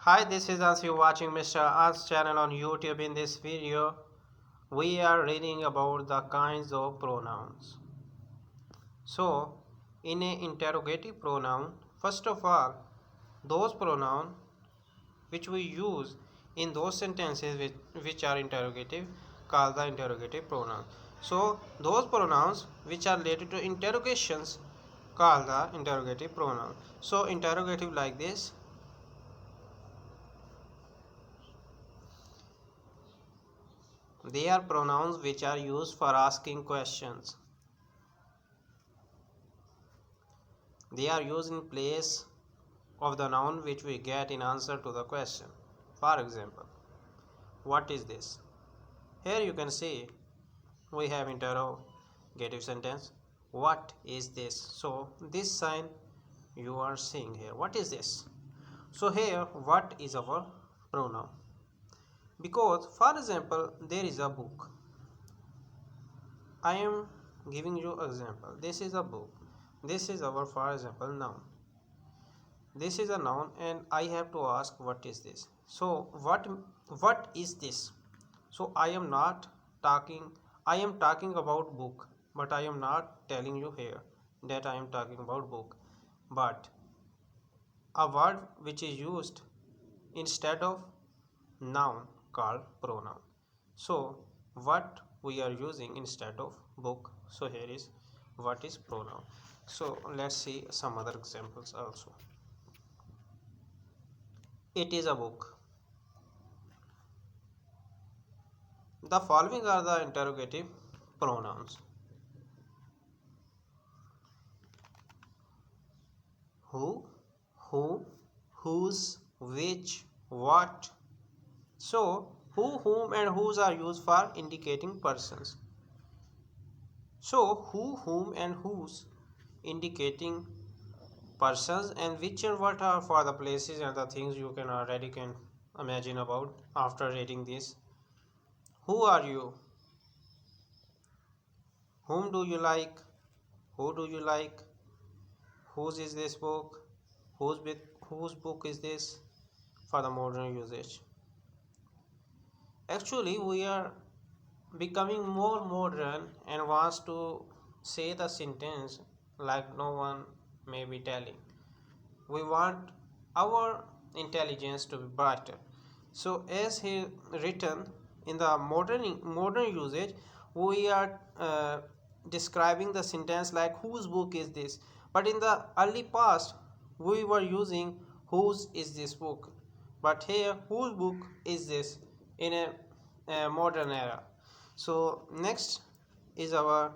Hi, this is Ans. You watching Mr. Ans channel on YouTube. In this video, we are reading about the kinds of pronouns. So, in a interrogative pronoun, first of all, those pronouns which we use in those sentences which are interrogative called the interrogative pronoun. So, those pronouns which are related to interrogations called the interrogative pronoun. So, interrogative like this. They are pronouns which are used for asking questions. They are used in place of the noun which we get in answer to the question. For example, what is this? Here you can see we have interrogative sentence. What is this? So this sign you are seeing here. What is this? So here what is our pronoun? Because for example there is a book. I am giving you example. This is a book. This is our, for example, noun. This is a noun and I have to ask what is this. So what is this? So I am talking about book, but I am not telling you here that I am talking about book. But a word which is used instead of noun called pronoun. So what we are using instead of book. So here is what is pronoun. So let's see some other examples also. It is a book. The following are the interrogative pronouns. Who, whom, whose, which, what. So who, whom and whose are used for indicating persons. So who, whom and whose indicating persons, and which and what are for the places and the things you can already imagine about after reading this. Who are you? Whom do you like? Who do you like? Whose is this book? Whose book is this? For the modern usage. Actually, we are becoming more modern and wants to say the sentence like no one may be telling. We want our intelligence to be brighter. So as he written in the modern usage, we are describing the sentence like whose book is this, but in the early past we were using whose is this book, but here whose book is this in a modern era. So next is our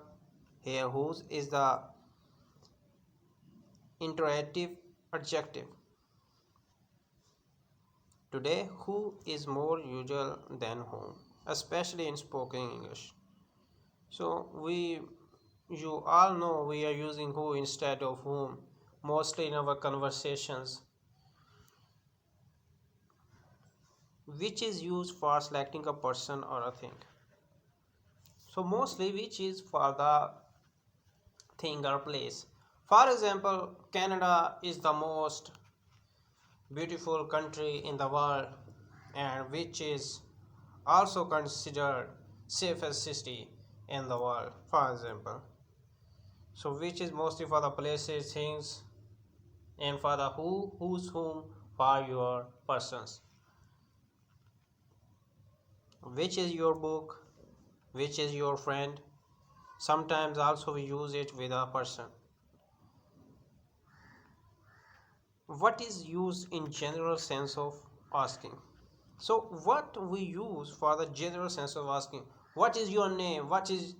here whose is the interrogative adjective. Today who is more usual than whom, especially in spoken English. So you all know we are using who instead of whom mostly in our conversations, which is used for selecting a person or a thing. So mostly which is for the thing or place. For example, Canada is the most beautiful country in the world and which is also considered safest city in the world, for example. So which is mostly for the places, things, and for the who, whose, whom, for your persons. Which is your book, which is your friend. Sometimes also we use it with a person. What is used in general sense of asking? So what we use for the general sense of asking, what is your name, what is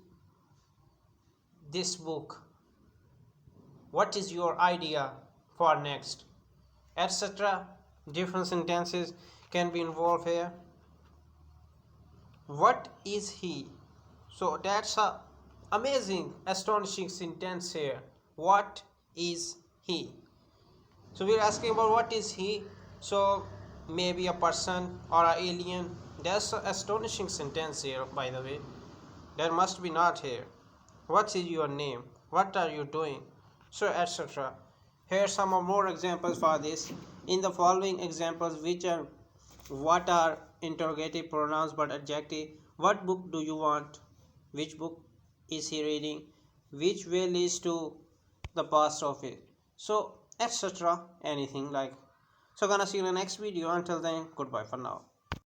this book, what is your idea for next, etc. Different sentences can be involved here. What is he? So that's a amazing astonishing sentence here. What is he? So we're asking about what is he. So maybe a person or an alien. That's an astonishing sentence here, by the way. There must be not here. What is your name? What are you doing? So etc. Here are some more examples for this. in the following examples, what are interrogative pronouns but adjective, what book do you want, which book is he reading, which way leads to the past of it, so etc, anything like. So gonna see you in the next video. Until then, goodbye for now.